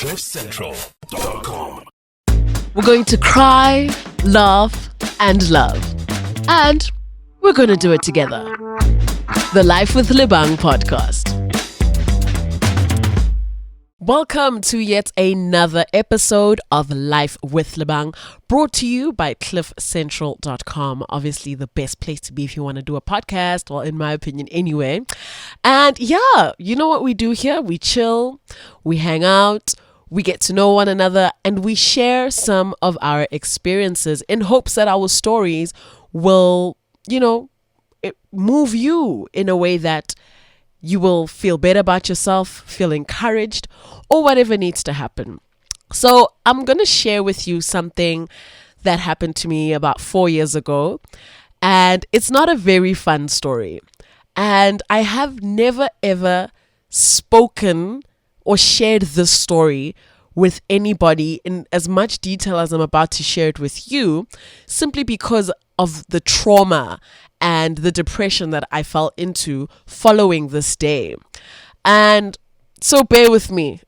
CliffCentral.com. We're going to cry, laugh, and love. And we're going to do it together. The Life with Lebang podcast. Welcome to yet another episode of Life with Lebang, brought to you by CliffCentral.com. Obviously, the best place to be if you want to do a podcast, well, in my opinion, anyway. And yeah, you know what we do here? We chill, we hang out, we get to know one another, and we share some of our experiences in hopes that our stories will, move you in a way that you will feel better about yourself, feel encouraged, or whatever needs to happen. So I'm going to share with you something that happened to me about 4 years ago. And it's not a very fun story. And I have never, ever spoken or shared this story with anybody in as much detail as I'm about to share it with you, simply because of the trauma and the depression that I fell into following this day. And so bear with me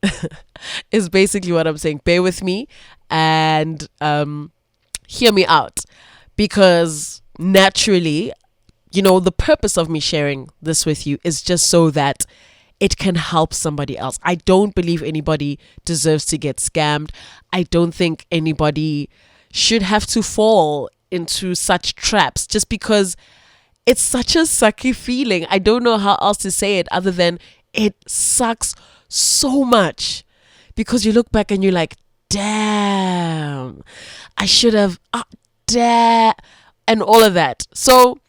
is basically what I'm saying. Bear with me and hear me out, because naturally, the purpose of me sharing this with you is just so that it can help somebody else. I don't believe anybody deserves to get scammed. I don't think anybody should have to fall into such traps just because it's such a sucky feeling. I don't know how else to say it other than it sucks so much, because you look back and you're like, damn, I should have, and all of that. So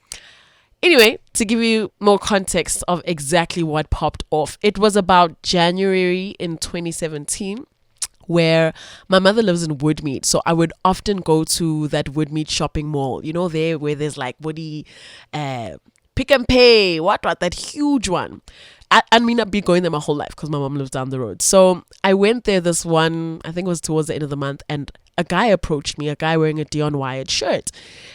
anyway, to give you more context of exactly what popped off, it was about January in 2017, where my mother lives in Woodmead. So I would often go to that Woodmead shopping mall, there where there's like Woody, Pick and Pay, that huge one. I mean, I've been going there my whole life because my mom lives down the road. So I went there this one, I think it was towards the end of the month, and a guy approached me, a guy wearing a Dion Wyatt shirt.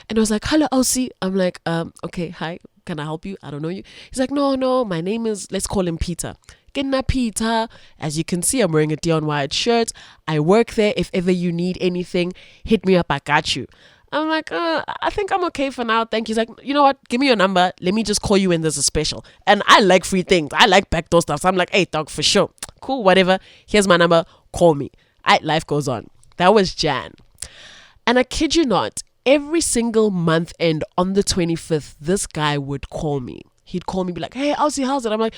And I was like, hello, Elsie. I'm like, okay, hi, can I help you? I don't know you. He's like, no, my name is, let's call him Peter. Gena Peter. As you can see, I'm wearing a Dion Wyatt shirt. I work there. If ever you need anything, hit me up. I got you. I'm like, I think I'm okay for now. Thank you. He's like, you know what? Give me your number. Let me just call you when there's a special. And I like free things. I like backdoor stuff. So I'm like, hey, dog, for sure. Cool, whatever. Here's my number. Call me. Life goes on. That was Jan. And I kid you not, every single month end on the 25th, this guy would call me. He'd call me, be like, hey, Elsie, how's it? I'm like,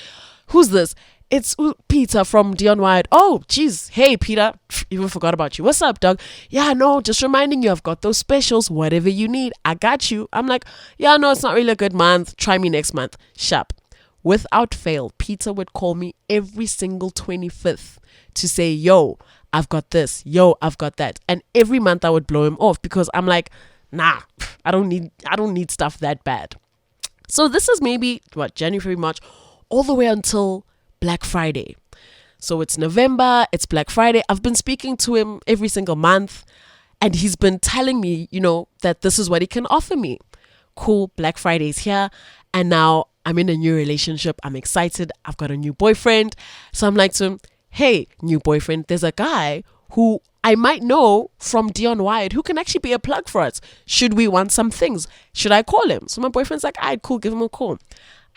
who's this? It's Peter from Dion Wyatt. Oh, geez. Hey, Peter. Even forgot about you. What's up, dog? Yeah, no, just reminding you, I've got those specials. Whatever you need, I got you. I'm like, yeah, no, it's not really a good month. Try me next month. Sharp. Without fail, Peter would call me every single 25th to say, yo, I've got this. Yo, I've got that. And every month I would blow him off because I'm like, nah, I don't need stuff that bad. So this is maybe, January, February, March, all the way until Black Friday. So it's November, it's Black Friday. I've been speaking to him every single month, and he's been telling me, that this is what he can offer me. Cool, Black Friday's here, and now I'm in a new relationship. I'm excited. I've got a new boyfriend. So I'm like to him, hey, new boyfriend, there's a guy who I might know from Dion Wyatt who can actually be a plug for us. Should we want some things? Should I call him? So my boyfriend's like, alright, cool, give him a call.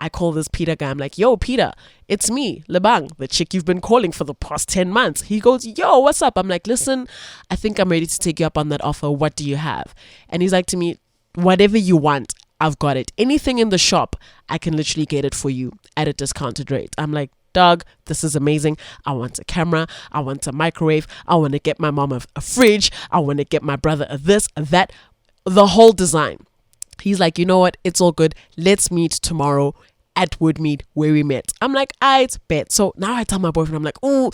I call this Peter guy. I'm like, yo, Peter, it's me, Lebang, the chick you've been calling for the past 10 months. He goes, yo, what's up? I'm like, listen, I think I'm ready to take you up on that offer. What do you have? And he's like to me, whatever you want, I've got it. Anything in the shop, I can literally get it for you at a discounted rate. I'm like, dog, this is amazing. I want a camera. I want a microwave. I want to get my mom a fridge. I want to get my brother a this, a that, the whole design. He's like, you know what? It's all good. Let's meet tomorrow at Woodmead where we met. I'm like, alright, bet. So now I tell my boyfriend, I'm like, oh,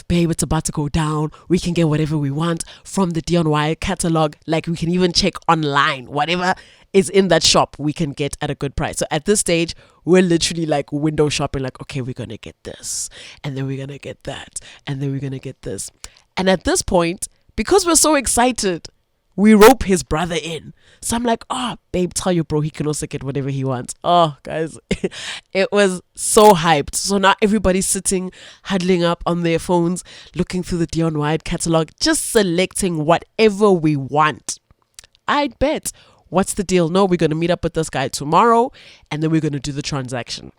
babe, it's about to go down. We can get whatever we want from the Dion Wyatt catalog. Like, we can even check online. Whatever is in that shop, we can get at a good price. So at this stage, we're literally like window shopping. Like, okay, we're going to get this. And then we're going to get that. And then we're going to get this. And at this point, because we're so excited, we rope his brother in. So I'm like, oh, babe, tell your bro he can also get whatever he wants. Oh, guys, it was so hyped. So now everybody's sitting, huddling up on their phones, looking through the Dion Wide catalog, just selecting whatever we want. I'd bet. What's the deal? No, we're going to meet up with this guy tomorrow, and then we're going to do the transaction.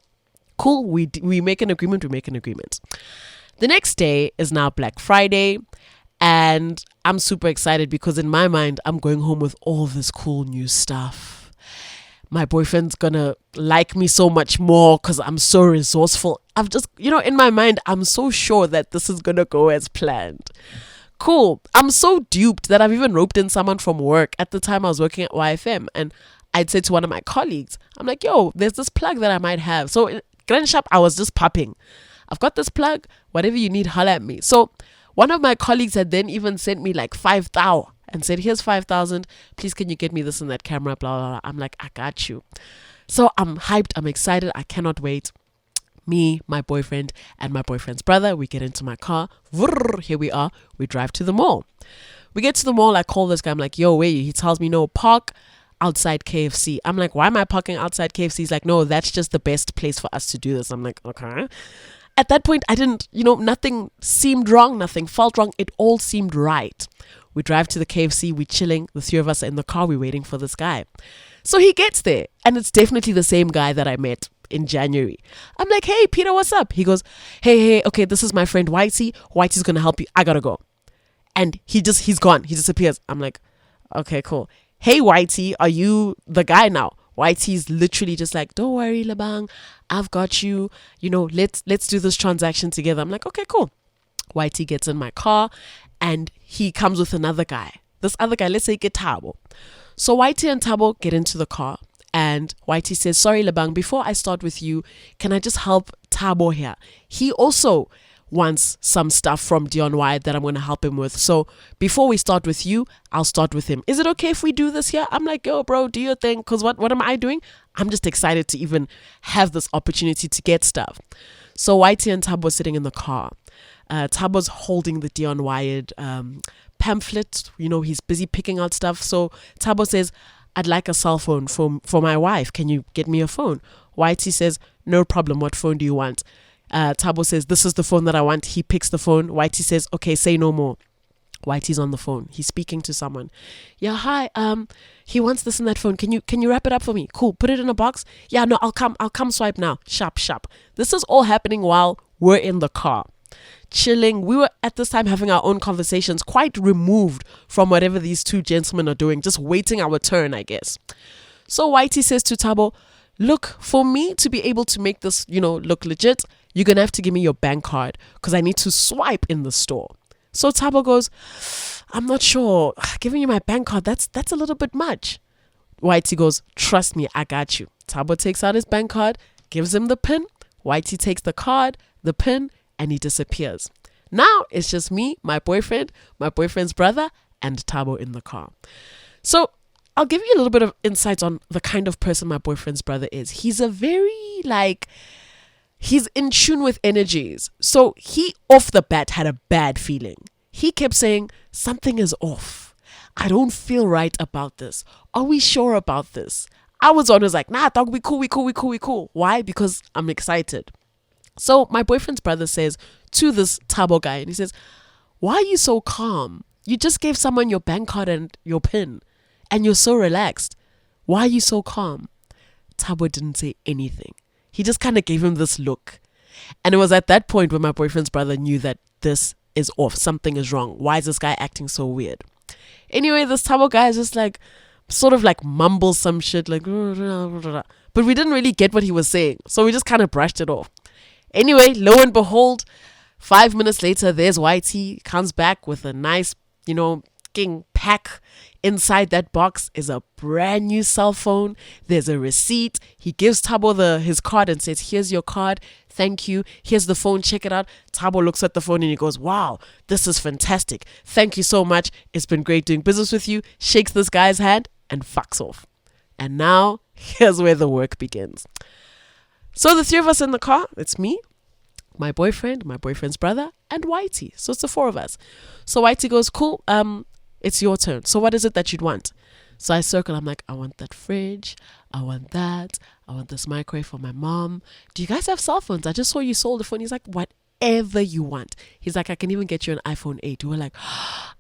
Cool. We make an agreement. The next day is now Black Friday, and I'm super excited because in my mind, I'm going home with all this cool new stuff. My boyfriend's gonna like me so much more because I'm so resourceful. I've just, in my mind, I'm so sure that this is gonna go as planned. Cool. I'm so duped that I've even roped in someone from work. At the time I was working at YFM, and I'd say to one of my colleagues, I'm like, yo, there's this plug that I might have. So in Grand Shop, I was just popping. I've got this plug, whatever you need, holla at me. So one of my colleagues had then even sent me like 5,000 and said, here's 5,000. Please, can you get me this and that camera, blah, blah, blah. I'm like, I got you. So I'm hyped. I'm excited. I cannot wait. Me, my boyfriend, and my boyfriend's brother, we get into my car. Here we are. We drive to the mall. We get to the mall. I call this guy. I'm like, yo, where you? He tells me, no, park outside KFC. I'm like, why am I parking outside KFC? He's like, no, that's just the best place for us to do this. I'm like, okay. At that point, I didn't, nothing seemed wrong. Nothing felt wrong. It all seemed right. We drive to the KFC. We're chilling. The three of us are in the car. We're waiting for this guy. So he gets there, and it's definitely the same guy that I met in January. I'm like, hey, Peter, what's up? He goes, hey, okay, this is my friend Whitey. Whitey's going to help you. I got to go. And he's gone. He disappears. I'm like, okay, cool. Hey, Whitey, are you the guy now? Whitey's literally just like, don't worry, Lebang, I've got you. Let's do this transaction together. I'm like, okay, cool. Whitey gets in my car, and he comes with another guy. This other guy, let's say Tabo. So Whitey and Tabo get into the car, and Whitey says, sorry, Lebang, before I start with you, can I just help Tabo here? He also wants some stuff from Dion Wide that I'm going to help him with. So before we start with you, I'll start with him. Is it okay if we do this here? I'm like, yo, bro, do your thing. Because what am I doing? I'm just excited to even have this opportunity to get stuff. So Whitey and Tabo are sitting in the car. Tabo's holding the Dion Wired pamphlet. He's busy picking out stuff. So Tabo says, I'd like a cell phone for my wife. Can you get me a phone? Whitey says, no problem. What phone do you want? Tabo says, this is the phone that I want. He picks the phone. Whitey says, okay, say no more. Whitey's on the phone. He's speaking to someone. Yeah, hi. He wants this and that phone. Can you wrap it up for me? Cool. Put it in a box. Yeah, no, I'll come swipe now. Sharp. This is all happening while we're in the car, chilling. We were at this time having our own conversations, quite removed from whatever these two gentlemen are doing, just waiting our turn, I guess. So Whitey says to Tabo, look, for me to be able to make this, look legit, you're going to have to give me your bank card because I need to swipe in the store. So Tabo goes, I'm not sure. Giving you my bank card, that's a little bit much. Whitey goes, trust me, I got you. Tabo takes out his bank card, gives him the PIN. Whitey takes the card, the PIN, and he disappears. Now it's just me, my boyfriend, my boyfriend's brother, and Tabo in the car. So I'll give you a little bit of insight on the kind of person my boyfriend's brother is. He's a very, he's in tune with energies. So he, off the bat, had a bad feeling. He kept saying, something is off. I don't feel right about this. Are we sure about this? I was always like, nah, dog, we cool. Why? Because I'm excited. So my boyfriend's brother says to this Tabo guy, and he says, why are you so calm? You just gave someone your bank card and your PIN, and you're so relaxed. Why are you so calm? Tabo didn't say anything. He just kind of gave him this look. And it was at that point when my boyfriend's brother knew that this is off. Something is wrong. Why is this guy acting so weird? Anyway, this Tabo guy is just sort of mumbles some shit but we didn't really get what he was saying. So we just kind of brushed it off. Anyway, lo and behold, 5 minutes later, there's Whitey, comes back with a nice, king pack. Inside that box is a brand new cell phone. There's a receipt. He gives Tabo his card and says, here's your card. Thank you. Here's the phone. Check it out. Tabo looks at the phone and he goes, wow, this is fantastic. Thank you so much. It's been great doing business with you. Shakes this guy's hand and fucks off. And now here's where the work begins. So the three of us in the car, it's me, my boyfriend, my boyfriend's brother, and Whitey. So it's the four of us. So Whitey goes, cool. It's your turn. So what is it that you'd want? So I circle. I'm like, I want that fridge. I want that. I want this microwave for my mom. Do you guys have cell phones? I just saw you sold a phone. He's like, whatever you want. He's like, I can even get you an iPhone 8. We were like,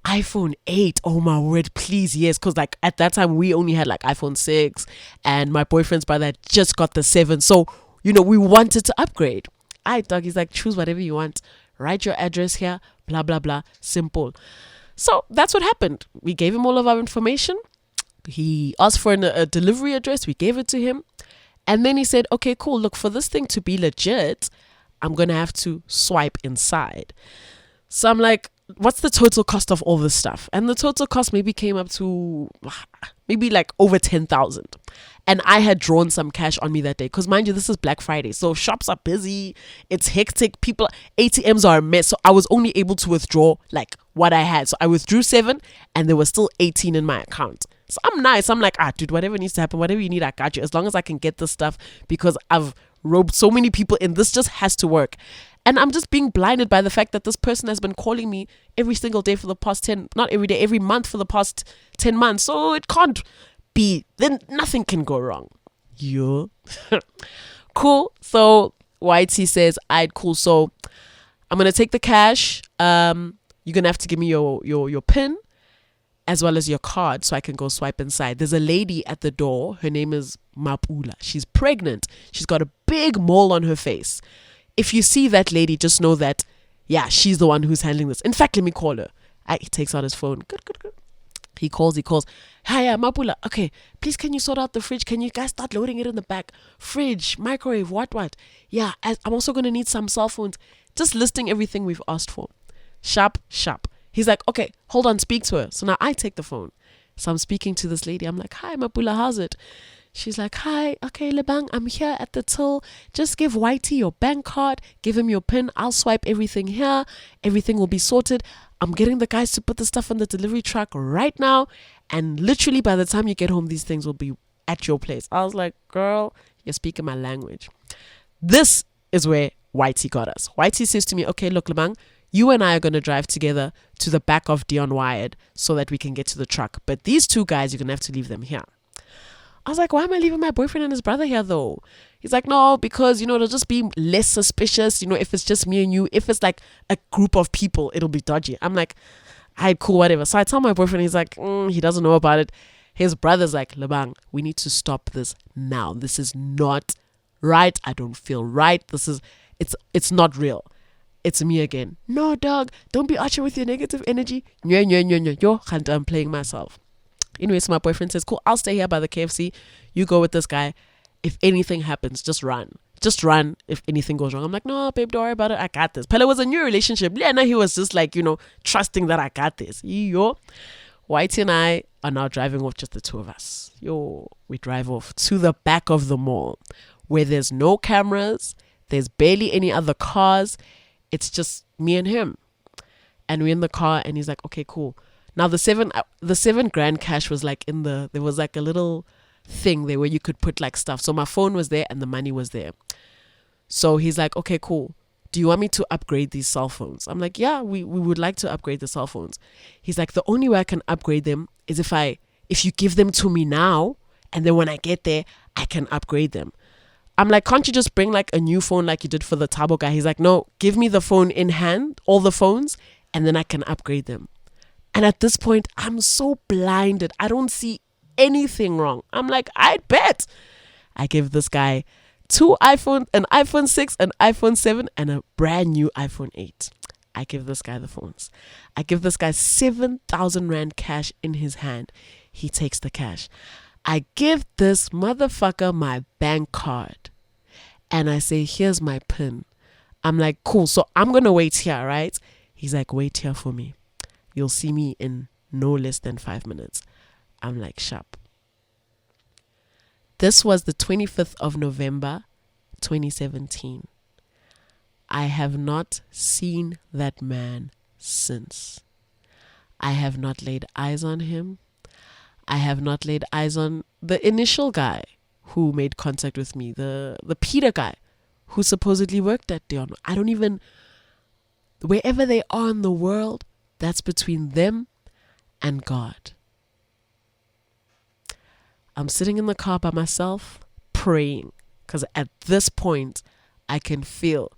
iPhone 8. Oh my word, please, yes. Because like at that time, we only had like iPhone 6. And my boyfriend's brother had just got the 7. So, we wanted to upgrade. Dog. He's like, choose whatever you want. Write your address here. Blah, blah, blah. Simple. So that's what happened. We gave him all of our information. He asked for a delivery address. We gave it to him. And then he said, okay, cool. Look, for this thing to be legit, I'm going to have to swipe inside. So I'm like, what's the total cost of all this stuff? And the total cost maybe came up to maybe like over 10,000. And I had drawn some cash on me that day. Because mind you, this is Black Friday. So shops are busy. It's hectic. ATMs are a mess. So I was only able to withdraw like what I had. So I withdrew 7 and there was still 18 in my account. So I'm nice. I'm like, dude, whatever needs to happen, whatever you need, I got you. As long as I can get this stuff, because I've roped so many people in. This just has to work. And I'm just being blinded by the fact that this person has been calling me every single day for the past not every day, every month for the past 10 months. So it can't be, then nothing can go wrong. Yeah. Cool. So YT says, alright, cool. So I'm going to take the cash. You're going to have to give me your PIN as well as your card so I can go swipe inside. There's a lady at the door. Her name is Mapula. She's pregnant. She's got a big mole on her face. If you see that lady, just know that, yeah, she's the one who's handling this. In fact, let me call her. He takes out his phone. Good. He calls. Hi, Mapula. Okay, please can you sort out the fridge? Can you guys start loading it in the back? Fridge, microwave, what? Yeah, I'm also going to need some cell phones. Just listing everything we've asked for. Sharp. He's like, okay, hold on, speak to her. So now I take the phone. So I'm speaking to this lady. I'm like, hi, Mapula, how's it? She's like, hi, okay, Lebang, I'm here at the till. Just give Whitey your bank card. Give him your PIN. I'll swipe everything here. Everything will be sorted. I'm getting the guys to put the stuff on the delivery truck right now. And literally by the time you get home, these things will be at your place. I was like, girl, you're speaking my language. This is where Whitey got us. Whitey says to me, okay, look, Lebang, you and I are going to drive together to the back of Dion Wired so that we can get to the truck. But these two guys, you're going to have to leave them here. I was like, why am I leaving my boyfriend and his brother here though? He's like, no, because, it'll just be less suspicious, if it's just me and you. If it's like a group of people, it'll be dodgy. I'm like, alright, cool, whatever. So I tell my boyfriend, he's like, he doesn't know about it. His brother's like, Lebang, we need to stop this now. This is not right. I don't feel right. It's not real. It's me again. No, dog, don't be Archer with your negative energy. Yo, I'm playing myself. Anyway, so my boyfriend says, cool, I'll stay here by the KFC. You go with this guy. If anything happens, just run. Just run if anything goes wrong. I'm like, no, babe, don't worry about it. I got this. Pele was a new relationship. Yeah, no, he was just like, trusting that I got this. Yo. Whitey and I are now driving off, just the two of us. We drive off to the back of the mall where there's no cameras. There's barely any other cars. It's just me and him. And we're in the car and he's like, okay, cool. Now the 7 grand cash was like there was like a little thing there where you could put like stuff. So my phone was there and the money was there. So he's like, okay, cool. Do you want me to upgrade these cell phones? I'm like, yeah, we would like to upgrade the cell phones. He's like, the only way I can upgrade them is if you give them to me now, and then when I get there, I can upgrade them. I'm like, can't you just bring like a new phone like you did for the Tabo guy? He's like, no, give me the phone in hand, all the phones, and then I can upgrade them. And at this point, I'm so blinded. I don't see anything wrong. I'm like, I bet. I give this guy an iPhone 6, an iPhone 7, and a brand new iPhone 8. I give this guy the phones. I give this guy 7,000 Rand cash in his hand. He takes the cash. I give this motherfucker my bank card. And I say, here's my PIN. I'm like, cool. So I'm going to wait here, right? He's like, wait here for me. You'll see me in no less than 5 minutes. I'm like, sharp. This was the 25th of November, 2017. I have not seen that man since. I have not laid eyes on him. I have not laid eyes on the initial guy who made contact with me, the Peter guy who supposedly worked at Dion. Wherever they are in the world, that's between them and God. I'm sitting in the car by myself praying, because at this point I can feel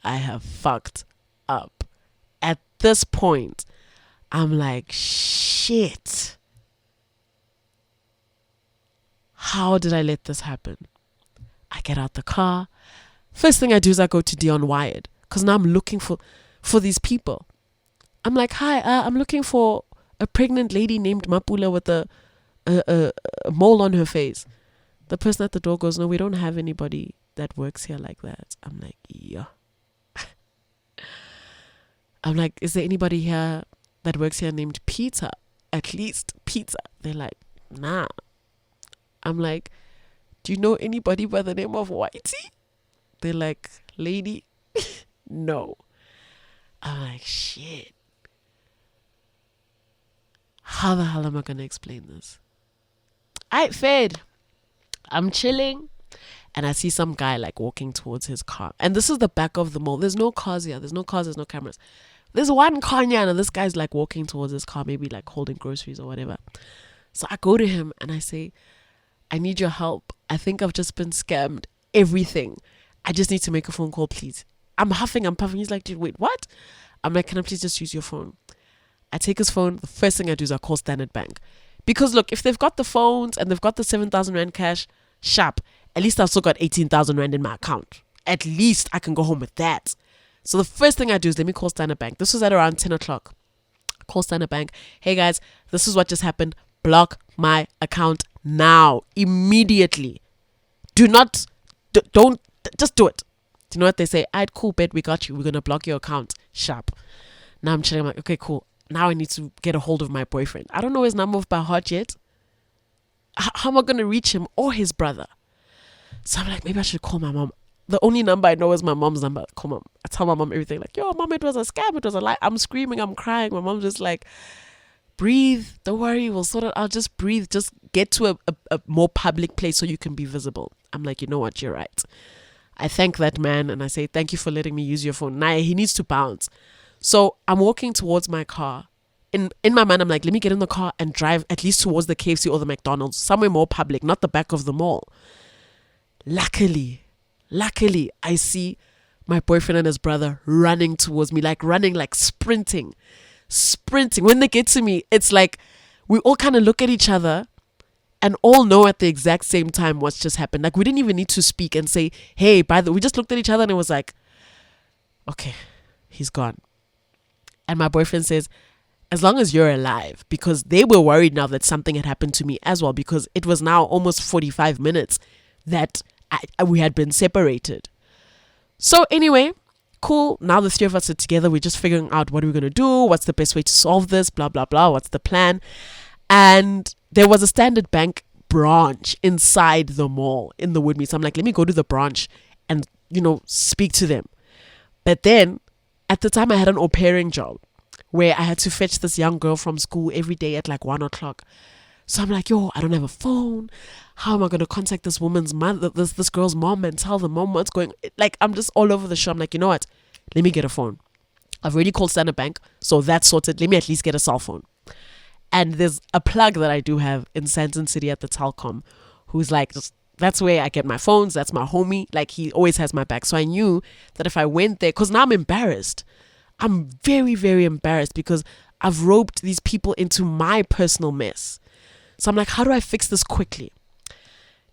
I have fucked up. At this point I'm like, shit, how did I let this happen? I get out the car. First thing I do is I go to Dion Wired, because now I'm looking for these people. I'm like, hi, I'm looking for a pregnant lady named Mapula with a mole on her face. The person at the door goes, no, we don't have anybody that works here like that. I'm like, yeah. I'm like, is there anybody here that works here named Peter? At least Peter. They're like, nah. I'm like, do you know anybody by the name of Whitey? They're like, lady, no. I'm like, shit. How the hell am I going to explain this? Fed. I'm chilling and I see some guy like walking towards his car. And this is the back of the mall. There's no cars here. There's no cars. There's no cameras. There's one car here and this guy's like walking towards his car, maybe like holding groceries or whatever. So I go to him and I say, I need your help. I think I've just been scammed. Everything. I just need to make a phone call, please. I'm huffing, I'm puffing. He's like, dude, wait, what? I'm like, can I please just use your phone? I take his phone. The first thing I do is I call Standard Bank. Because look, if they've got the phones and they've got the 7,000 Rand cash, sharp, at least I've still got 18,000 Rand in my account. At least I can go home with that. So the first thing I do is let me call Standard Bank. This was at around 10 o'clock. Call Standard Bank. Hey guys, this is what just happened. Block my account now. Immediately. Don't, just do it. Do you know what they say? Alright, cool, bet, we got you. We're going to block your account. Sharp. Now I'm chilling. I'm like, okay, cool. Now I need to get a hold of my boyfriend. I don't know his number by heart yet. How am I going to reach him or his brother? So I'm like, maybe I should call my mom. The only number I know is my mom's number. Call mom. I tell my mom everything. Like, yo, mom, it was a scam. It was a lie. I'm screaming. I'm crying. My mom's just like, breathe. Don't worry. We'll sort it out. Just breathe. Just get to a more public place so you can be visible. I'm like, you know what? You're right. I thank that man and I say, thank you for letting me use your phone. Now he needs to bounce. So I'm walking towards my car. In my mind, I'm like, let me get in the car and drive at least towards the KFC or the McDonald's, somewhere more public, not the back of the mall. Luckily, I see my boyfriend and his brother running towards me, like sprinting. When they get to me, it's like we all kind of look at each other and all know at the exact same time what's just happened. Like we didn't even need to speak and say, hey, we just looked at each other and it was like, okay, he's gone. And my boyfriend says, as long as you're alive, because they were worried now that something had happened to me as well, because it was now almost 45 minutes that we had been separated. So anyway, cool. Now the three of us are together. We're just figuring out what we're going to do. What's the best way to solve this? Blah, blah, blah. What's the plan? And there was a Standard Bank branch inside the mall in the Woodmead. So I'm like, let me go to the branch and, speak to them. But then at the time I had an au pairing job where I had to fetch this young girl from school every day at like 1 o'clock. So I'm like, yo, I don't have a phone. How am I going to contact this woman's mother, this girl's mom, and tell the mom what's going on? Like, I'm just all over the show. I'm like, you know what? Let me get a phone. I've already called Standard Bank, so that's sorted. Let me at least get a cell phone. And there's a plug that I do have in Sandton City at the Telkom who's like, that's where I get my phones. That's my homie. Like, he always has my back. So I knew that if I went there, because now I'm embarrassed. I'm very, very embarrassed because I've roped these people into my personal mess. So I'm like, how do I fix this quickly?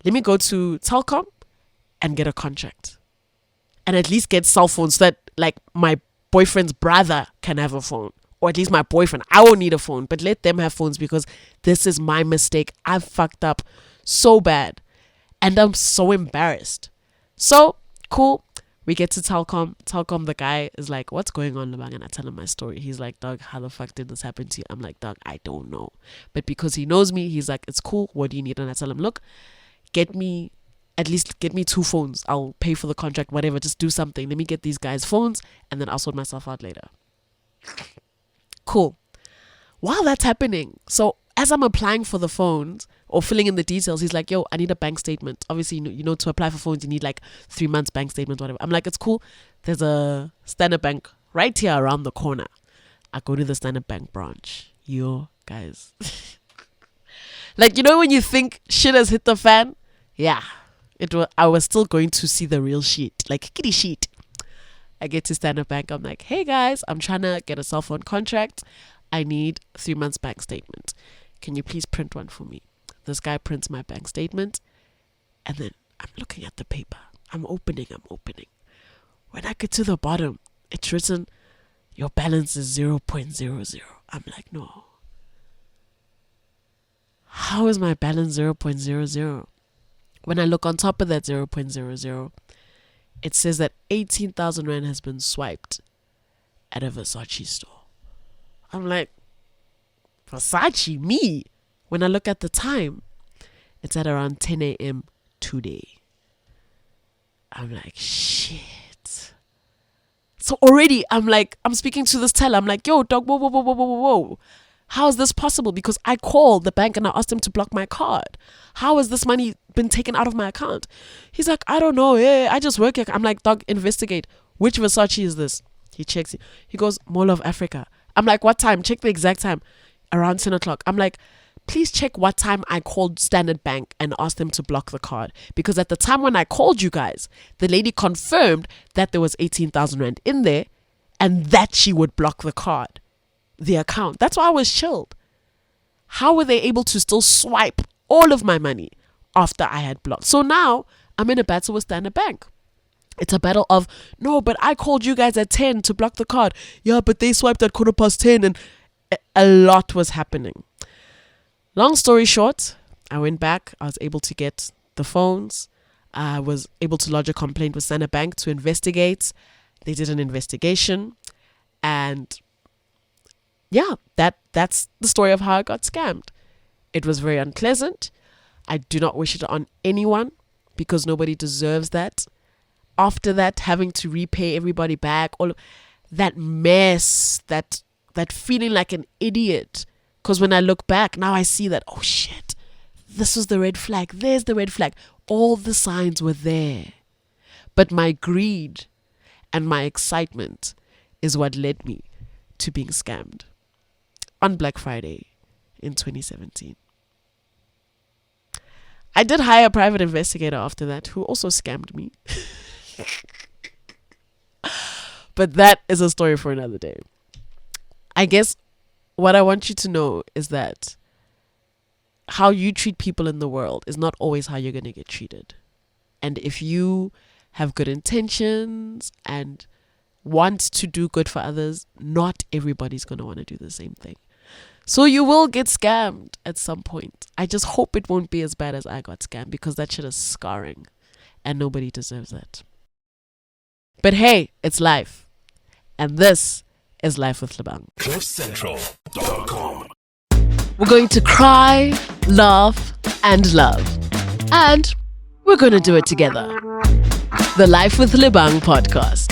Let me go to Telkom and get a contract. And at least get cell phones so that like my boyfriend's brother can have a phone. Or at least my boyfriend. I won't need a phone, but let them have phones because this is my mistake. I've fucked up so bad. And I'm so embarrassed. So, cool. We get to Telkom. Telkom, the guy is like, what's going on, Lebang? And I tell him my story. He's like, dog, how the fuck did this happen to you? I'm like, dog, I don't know. But because he knows me, he's like, it's cool. What do you need? And I tell him, look, get me 2 phones. I'll pay for the contract, whatever. Just do something. Let me get these guys phones and then I'll sort myself out later. Cool. While that's happening, so as I'm applying for the phones or filling in the details, he's like, yo, I need a bank statement. Obviously, to apply for phones, you need like 3 months bank statement, whatever. I'm like, it's cool. There's a Standard Bank right here around the corner. I go to the Standard Bank branch. Yo, guys. Like, you know when you think shit has hit the fan? Yeah. I was still going to see the real shit. Like, kitty shit. I get to Standard Bank. I'm like, hey guys, I'm trying to get a cell phone contract. I need 3 months bank statement. Can you please print one for me? This guy prints my bank statement. And then I'm looking at the paper. I'm opening. When I get to the bottom, it's written, your balance is 0.00. I'm like, no. How is my balance 0.00? When I look on top of that 0.00, it says that 18,000 Rand has been swiped at a Versace store. I'm like, Versace, me? When I look at the time, it's at around 10 a.m. today. I'm like, shit. So already, I'm speaking to this teller. I'm like, yo, dog, whoa. How is this possible? Because I called the bank and I asked them to block my card. How has this money been taken out of my account? He's like, I don't know. Yeah, I just work here. I'm like, dog, investigate. Which Versace is this? He checks it. He goes, Mall of Africa. I'm like, what time? Check the exact time. Around 10 o'clock. I'm like, please check what time I called Standard Bank and asked them to block the card. Because at the time when I called you guys, the lady confirmed that there was 18,000 Rand in there and that she would block the card, the account. That's why I was chilled. How were they able to still swipe all of my money after I had blocked? So now I'm in a battle with Standard Bank. It's a battle of, no, but I called you guys at 10 to block the card. Yeah, but they swiped at 10:15 and a lot was happening. Long story short, I went back. I was able to get the phones. I was able to lodge a complaint with Standard Bank to investigate. They did an investigation. And yeah, that's the story of how I got scammed. It was very unpleasant. I do not wish it on anyone because nobody deserves that. After that, having to repay everybody back, all of that mess, that feeling like an idiot. Because when I look back, now I see that, oh shit, this was the red flag. There's the red flag. All the signs were there. But my greed and my excitement is what led me to being scammed on Black Friday in 2017. I did hire a private investigator after that who also scammed me. But that is a story for another day. I guess what I want you to know is that how you treat people in the world is not always how you're going to get treated. And if you have good intentions and want to do good for others, not everybody's going to want to do the same thing. So you will get scammed at some point. I just hope it won't be as bad as I got scammed because that shit is scarring and nobody deserves that. But hey, it's life. And this is Life with Lebang. CliffCentral.com. We're going to cry, laugh, and love. And we're going to do it together. The Life with Lebang podcast.